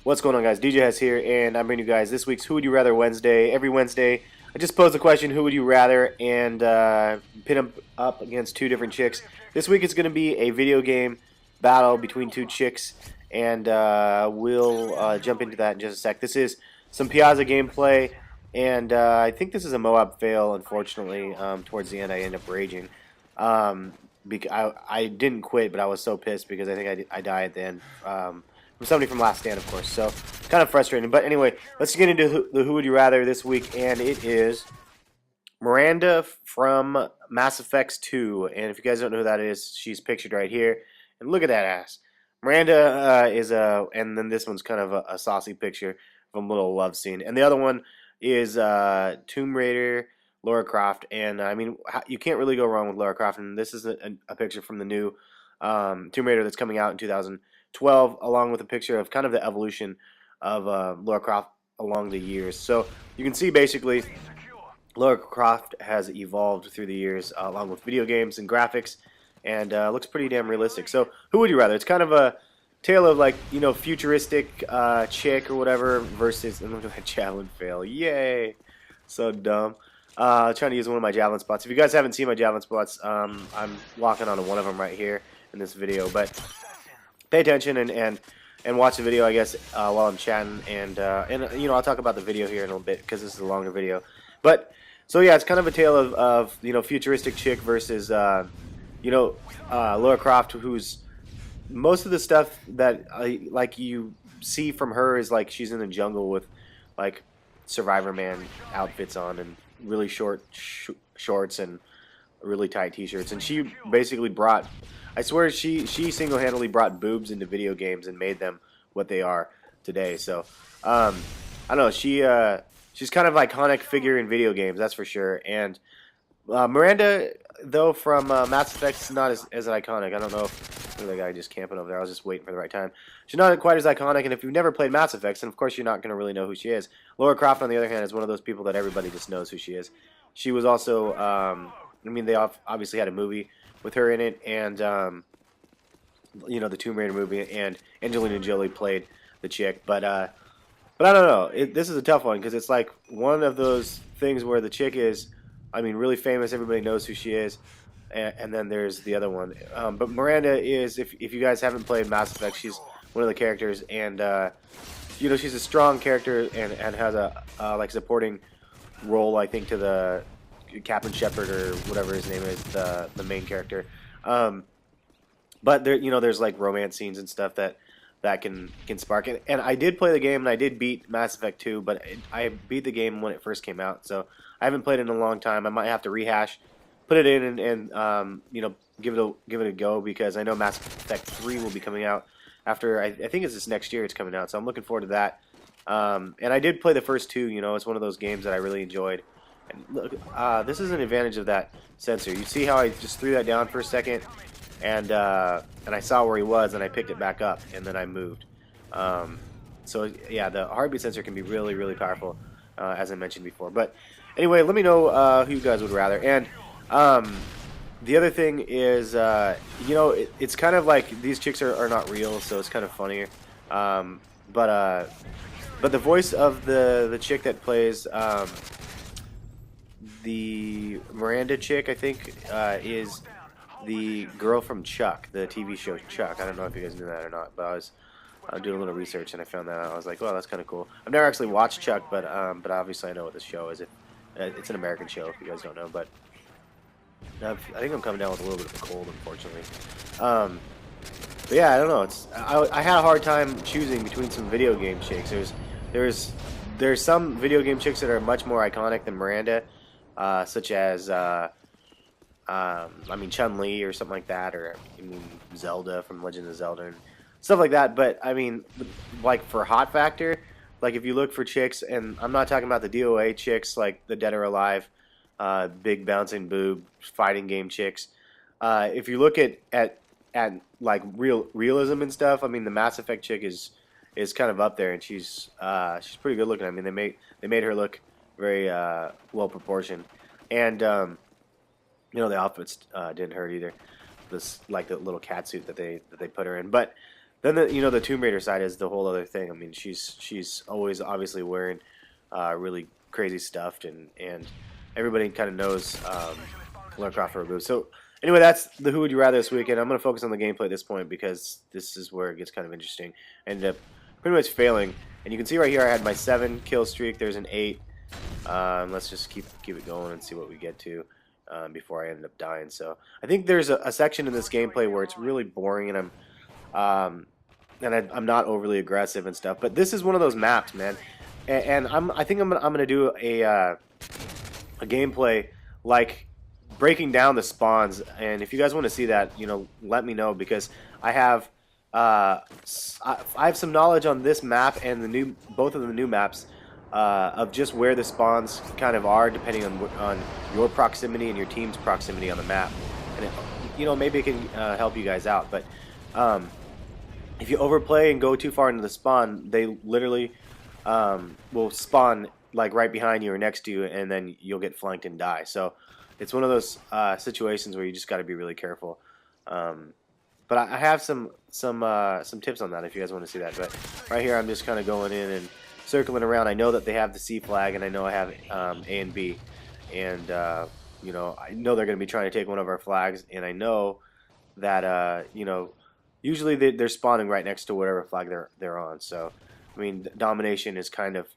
What's going on, guys? DJ Hess here, and I'm bringing you guys this week's Who Would You Rather Wednesday. Every Wednesday, I just pose the question, who would you rather, and pin them up against two different chicks. This week it's going to be a video game battle between two chicks, and we'll jump into that in just a sec. This is some Piazza gameplay, and I think this is a MOAB fail, unfortunately. Towards the end, I end up raging. I didn't quit, but I was so pissed because I think I died at the end. From somebody from Last Stand, of course, so kind of frustrating. But anyway, let's get into the Who Would You Rather this week, and it is Miranda from Mass Effect 2. And if you guys don't know who that is, she's pictured right here. And look at that ass. Miranda is and then this one's kind of a saucy picture of a little love scene. And the other one is Tomb Raider, Lara Croft. And I mean, you can't really go wrong with Lara Croft. And this is a picture from the new Tomb Raider that's coming out in 2012, along with a picture of kind of the evolution of Lara Croft along the years. So you can see basically Lara Croft has evolved through the years along with video games and graphics, and looks pretty damn realistic. So who would you rather? It's kind of a tale of, like, you know, futuristic chick or whatever versus, and look at that javelin fail. Yay! So dumb. Trying to use one of my javelin spots. If you guys haven't seen my javelin spots, I'm walking onto one of them right here in this video, but pay attention and watch the video, I guess, while I'm chatting, and you know, I'll talk about the video here in a little bit because this is a longer video. But so yeah, it's kind of a tale of you know, futuristic chick versus you know, Lara Croft, who's most of the stuff that like you see from her is like she's in the jungle with like Survivor Man outfits on and really short shorts and really tight t-shirts, and she basically brought, I swear she single-handedly brought boobs into video games and made them what they are today. So I don't know, she's kind of an iconic figure in video games, that's for sure. And Miranda, though, from Mass Effect, is not as iconic. I don't know if the guy just camping over there. I was just waiting for the right time. She's not quite as iconic, and if you've never played Mass Effect, then of course you're not going to really know who she is. Lara Croft, on the other hand, is one of those people that everybody just knows who she is. She was also, I mean, they obviously had a movie with her in it, and you know, the Tomb Raider movie, and Angelina Jolie played the chick. But I don't know. This is a tough one because it's like one of those things where the chick is, I mean, really famous. Everybody knows who she is, and then there's the other one. But Miranda is, if you guys haven't played Mass Effect, she's one of the characters, and you know, she's a strong character and has a like supporting role, I think, to the Captain Shepard or whatever his name is, the main character. But there, you know, there's like romance scenes and stuff that can spark it. And I did play the game, and I did beat Mass Effect 2, but I beat the game when it first came out, so I haven't played it in a long time. I might have to rehash, put it in, and you know, give it a go, because I know Mass Effect 3 will be coming out after, I think it's this next year it's coming out, so I'm looking forward to that. And I did play the first two. You know, it's one of those games that I really enjoyed. And look, this is an advantage of that sensor. You see how I just threw that down for a second, and I saw where he was, and I picked it back up, and then I moved. So yeah, the heartbeat sensor can be really, really powerful, as I mentioned before. But anyway, let me know who you guys would rather. And the other thing is, you know, it's kind of like these chicks are not real, so it's kind of funnier. But the voice of the chick that plays the Miranda chick, I think, is the girl from Chuck, the TV show Chuck. I don't know if you guys knew that or not, but I was doing a little research and I found that out. I was like, well, that's kind of cool. I've never actually watched Chuck, but obviously I know what this show is. It's an American show, if you guys don't know, but I think I'm coming down with a little bit of a cold, unfortunately. But yeah, I don't know. I had a hard time choosing between some video game chicks. There's some video game chicks that are much more iconic than Miranda, such as I mean, Chun-Li or something like that, or I mean, Zelda from Legend of Zelda and stuff like that. But I mean, like for hot factor, like if you look for chicks, and I'm not talking about the DOA chicks like the Dead or Alive, big bouncing boob fighting game chicks. If you look at like realism and stuff, I mean, the Mass Effect chick is kind of up there, and she's pretty good looking. I mean, they made her look very well proportioned, and you know, the outfits didn't hurt either. This, like, the little cat suit that they put her in. But Then the Tomb Raider side is the whole other thing. I mean, she's always obviously wearing really crazy stuff, and everybody kind of knows Lara Croft for her moves. So anyway, that's the Who Would You Rather this weekend. I'm going to focus on the gameplay at this point because this is where it gets kind of interesting. I ended up pretty much failing, and you can see right here I had my 7 kill streak. There's an 8. Let's just keep it going and see what we get to before I ended up dying. So I think there's a section in this gameplay where it's really boring, and I'm not overly aggressive and stuff. But this is one of those maps, man, and I think I'm gonna do a gameplay like breaking down the spawns. And if you guys want to see that, let me know, because I have I have some knowledge on this map and both of the new maps of just where the spawns kind of are, depending on your proximity and your team's proximity on the map. And maybe it can help you guys out. But if you overplay and go too far into the spawn, they literally will spawn like right behind you or next to you, and then you'll get flanked and die. So it's one of those situations where you just got to be really careful. But I have some tips on that if you guys want to see that. But right here, I'm just kind of going in and circling around. I know that they have the C flag, and I know I have A and B, and I know they're going to be trying to take one of our flags, and I know that usually they're spawning right next to whatever flag they're on. So I mean, domination is kind of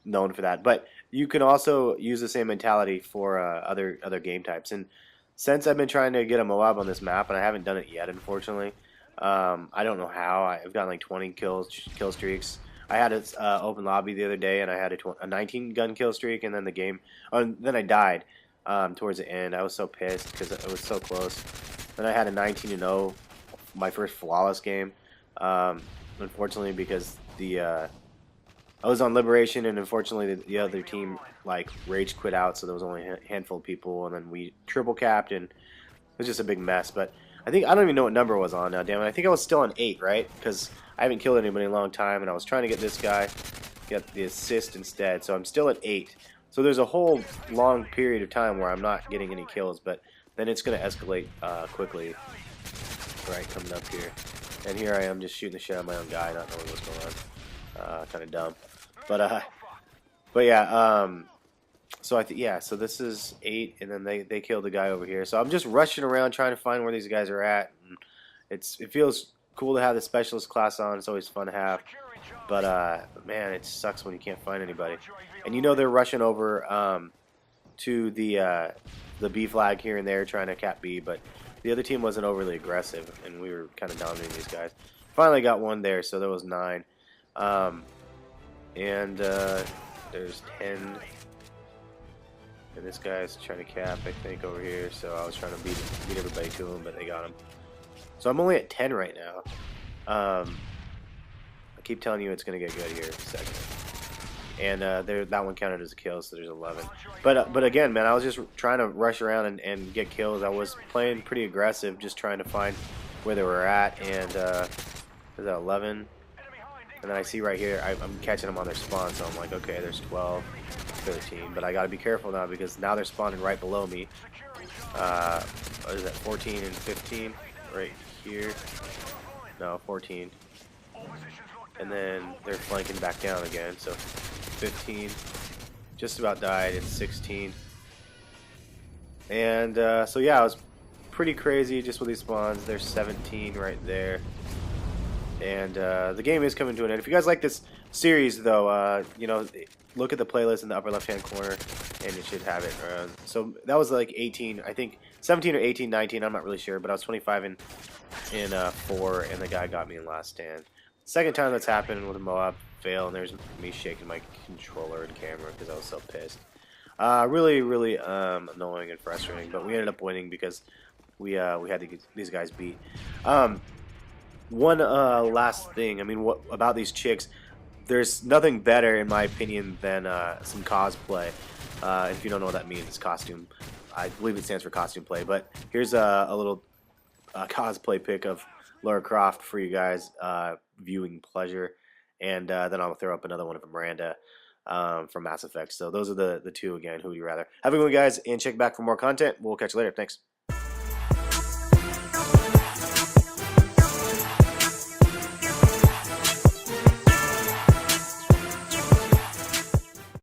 known for that. But you can also use the same mentality for other game types. And since I've been trying to get a m.o.a.b on this map, and I haven't done it yet, unfortunately, I don't know how. I've gotten like 20 kill streaks. I had an open lobby the other day, and I had a 19 gun kill streak, and then then I died towards the end. I was so pissed because it was so close. Then I had a 19-0, my first flawless game. Unfortunately, because I was on Liberation, and unfortunately the other team like rage quit out, so there was only a handful of people, and then we triple capped, and it was just a big mess. But I don't even know what number I was on now. Damn it! I think I was still on 8, right? Because I haven't killed anybody in a long time, and I was trying to get this guy, get the assist instead. So I'm still at 8. So there's a whole long period of time where I'm not getting any kills, but then it's going to escalate quickly. Right, coming up here, and here I am just shooting the shit out of my own guy, not knowing what's going on. Kind of dumb, but yeah. So so this is 8, and then they killed the guy over here. So I'm just rushing around trying to find where these guys are at. And it feels cool to have the specialist class on. It's always fun to have, but man, it sucks when you can't find anybody. And they're rushing over to the B flag here and there, trying to cap B, but the other team wasn't overly aggressive, and we were kind of dominating these guys. Finally got one there, so there was 9. And there's 10. And this guy's trying to cap, I think, over here. So I was trying to beat everybody to him, but they got him. So I'm only at 10 right now. I keep telling you it's going to get good here in a second. And that one counted as a kill, so there's 11. But again, man, I was just trying to rush around and get kills. I was playing pretty aggressive, just trying to find where they were at. And there's that 11. And then I see right here, I'm catching them on their spawn, so I'm like, okay, there's 12, 13. But I got to be careful now, because now they're spawning right below me. What is that, 14 and 15? Right here. No, 14. And then they're flanking back down again, so 15. Just about died in 16. And so yeah, I was pretty crazy just with these spawns. There's 17 right there. And the game is coming to an end. If you guys like this series, though, look at the playlist in the upper left-hand corner, and it should have it. So that was like 18, I think 17 or 18, 19, I'm not really sure, but I was 25 in 4, and the guy got me in last stand. Second time that's happened with a m.o.a.b fail, and there's me shaking my controller and camera because I was so pissed. Really, really annoying and frustrating, but we ended up winning because we had these guys beat. One last thing, I mean, what about these chicks? There's nothing better, in my opinion, than some cosplay. If you don't know what that means, it's costume. I believe it stands for costume play. But here's a little cosplay pic of Lara Croft for you guys viewing pleasure. And then I'll throw up another one of Miranda from Mass Effect. So those are the two again. Who would you rather? Have a good one, guys, and check back for more content. We'll catch you later. Thanks.